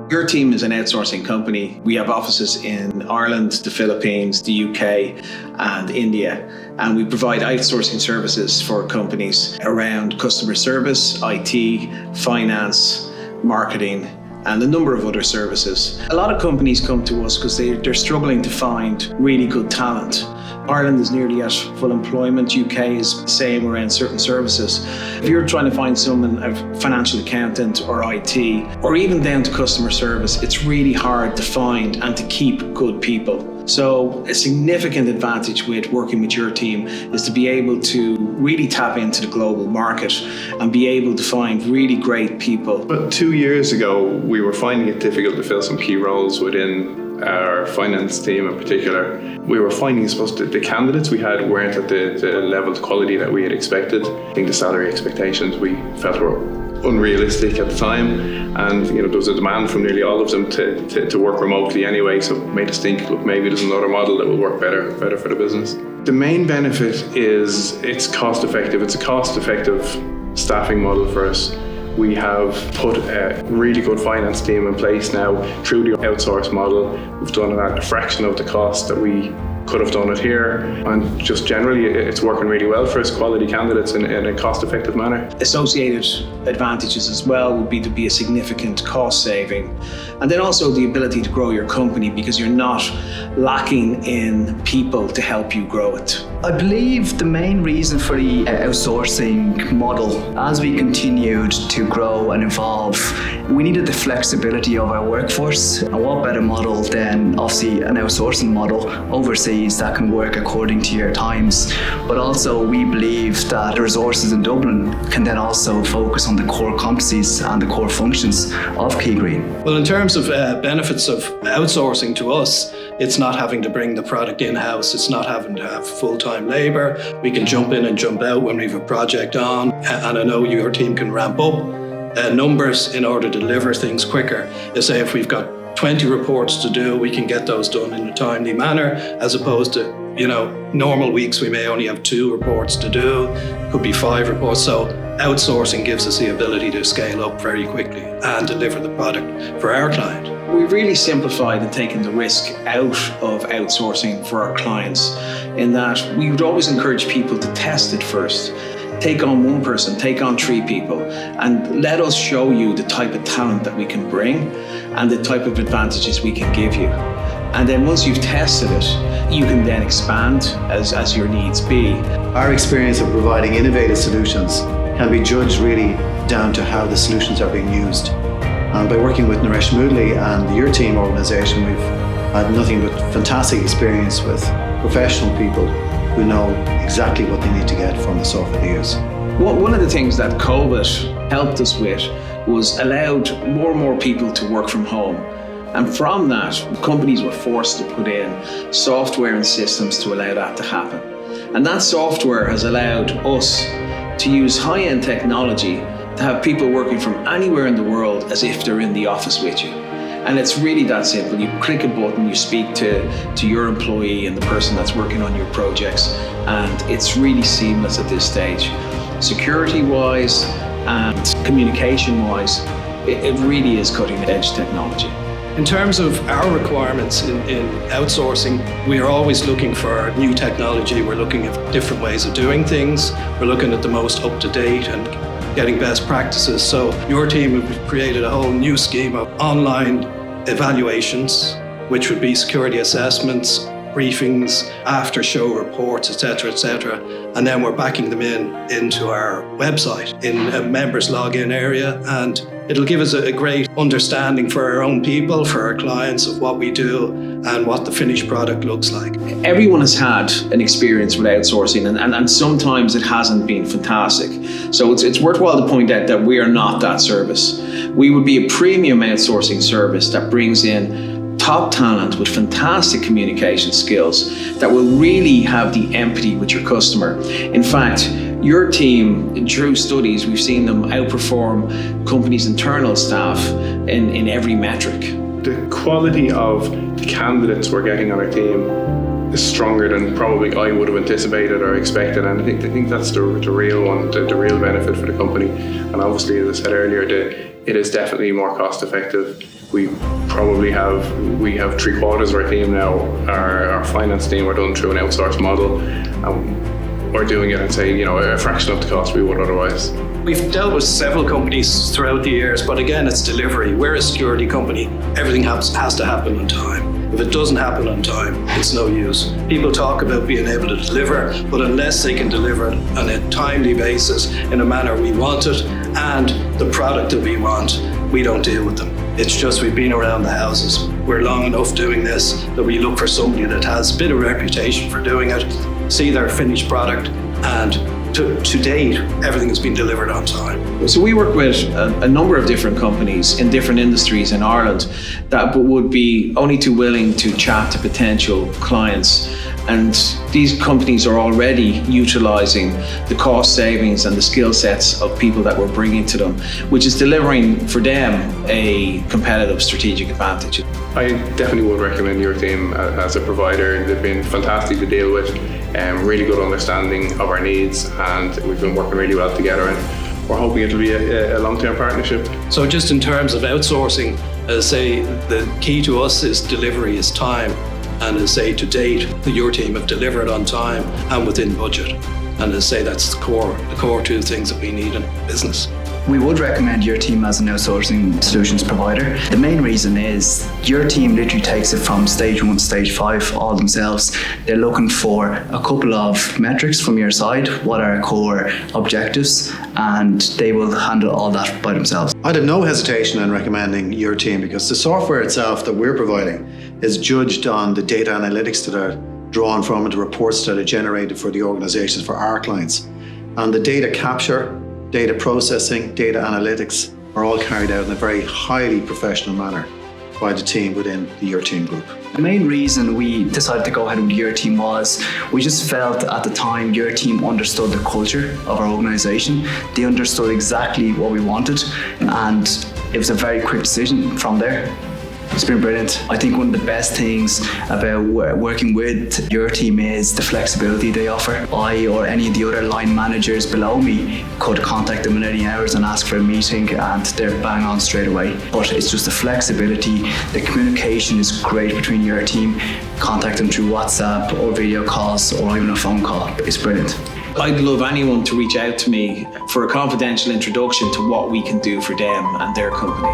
YourTeam is an outsourcing company. We have offices in Ireland, the Philippines, the UK, and India. And we provide outsourcing services for companies around customer service, IT, finance, marketing, and a number of other services. A lot of companies come to us because they're struggling to find really good talent. Ireland is nearly at full employment. UK is the same around certain services. If you're trying to find someone, a financial accountant or IT, or even down to customer service, it's really hard to find and to keep good people. So a significant advantage with working with YourTeam is to be able to really tap into the global market and be able to find really great people. But 2 years ago, we were finding it difficult to fill some key roles within our finance team in particular. We were finding, I suppose, the candidates we had weren't at the level of quality that we had expected. I think the salary expectations we felt were unrealistic at the time, and there was a demand from nearly all of them to work remotely anyway, so it made us think, look, maybe there's another model that will work better for the business. The main benefit is it's cost effective. It's a cost effective staffing model for us. We have put a really good finance team in place now through the outsource model. We've done it at a fraction of the cost that we could have done it here, and just generally it's working really well for us, quality candidates in a cost-effective manner. Associated advantages as well would be to be a significant cost saving, and then also the ability to grow your company because you're not lacking in people to help you grow it. I believe the main reason for the outsourcing model, as we continued to grow and evolve, we needed the flexibility of our workforce. And what better model than obviously an outsourcing model overseas that can work according to your times. But also we believe that the resources in Dublin can then also focus on the core competencies and the core functions of Keygreen. Well, in terms of benefits of outsourcing to us, it's not having to bring the product in-house, it's not having to have full-time labour. We can jump in and jump out when we have a project on, and I know your team can ramp up numbers in order to deliver things quicker. Say if we've got 20 reports to do, we can get those done in a timely manner, as opposed to, normal weeks we may only have 2 reports to do, could be 5 reports. So outsourcing gives us the ability to scale up very quickly and deliver the product for our client. We've really simplified and taken the risk out of outsourcing for our clients, in that we would always encourage people to test it first. Take on 1 person, take on 3 people, and let us show you the type of talent that we can bring and the type of advantages we can give you. And then once you've tested it, you can then expand as your needs be. Our experience of providing innovative solutions can be judged really down to how the solutions are being used. And by working with Naresh Moodley and the YourTeam organisation, we've had nothing but fantastic experience with professional people who know exactly what they need to get from the software they use. One of the things that COVID helped us with was allowed more and more people to work from home. And from that, companies were forced to put in software and systems to allow that to happen. And that software has allowed us to use high-end technology to have people working from anywhere in the world as if they're in the office with you. And it's really that simple. You click a button, you speak to your employee and the person that's working on your projects, and it's really seamless at this stage. Security-wise and communication-wise, it really is cutting-edge technology. In terms of our requirements in outsourcing, we are always looking for new technology. We're looking at different ways of doing things. We're looking at the most up-to-date and getting best practices. So your team have created a whole new scheme of online evaluations, which would be security assessments, briefings, after-show reports, etc., etc. And then we're backing them into our website in a members login area, and it'll give us a great understanding for our own people, for our clients, of what we do and what the finished product looks like. Everyone has had an experience with outsourcing, and sometimes it hasn't been fantastic. So it's worthwhile to point out that we are not that service. We would be a premium outsourcing service that brings in top talent with fantastic communication skills that will really have the empathy with your customer. In fact, your team, through studies, we've seen them outperform companies' internal staff in every metric. The quality of the candidates we're getting on our team is stronger than probably I would have anticipated or expected, and I think that's the real one, the real benefit for the company. And obviously, as I said earlier, it is definitely more cost effective. We have 3/4 of our team now. Our finance team are done through an outsourced model. We're doing it, I'd say, a fraction of the cost we would otherwise. We've dealt with several companies throughout the years, but again, it's delivery. We're a security company. Everything has to happen on time. If it doesn't happen on time, it's no use. People talk about being able to deliver, but unless they can deliver it on a timely basis in a manner we want it and the product that we want, we don't deal with them. It's just we've been around the houses. We're long enough doing this that we look for somebody that has a bit of reputation for doing it, see their finished product, and to date, everything has been delivered on time. So we work with a number of different companies in different industries in Ireland that would be only too willing to chat to potential clients. And these companies are already utilising the cost savings and the skill sets of people that we're bringing to them, which is delivering for them a competitive strategic advantage. I definitely would recommend YourTeam as a provider. They've been fantastic to deal with, really good understanding of our needs, and we've been working really well together, and we're hoping it'll be a long-term partnership. So just in terms of outsourcing, as I say, the key to us is delivery, is time. And as I say, to date, YourTeam have delivered on time and within budget. And as I say, that's the core two things that we need in business. We would recommend YourTeam as an outsourcing solutions provider. The main reason is YourTeam literally takes it from stage 1 to stage 5 all themselves. They're looking for a couple of metrics from your side, what are our core objectives, and they will handle all that by themselves. I'd have no hesitation in recommending YourTeam because the software itself that we're providing is judged on the data analytics that are drawn from it, the reports that are generated for the organizations, for our clients. And the data capture, data processing, data analytics are all carried out in a very highly professional manner by the team within the YourTeam group. The main reason we decided to go ahead with YourTeam was we just felt at the time YourTeam understood the culture of our organisation. They understood exactly what we wanted, and it was a very quick decision from there. It's been brilliant. I think one of the best things about working with YourTeam is the flexibility they offer. I or any of the other line managers below me could contact them in any hours and ask for a meeting, and they're bang on straight away. But it's just the flexibility, the communication is great between YourTeam. Contact them through WhatsApp or video calls or even a phone call. It's brilliant. I'd love anyone to reach out to me for a confidential introduction to what we can do for them and their company.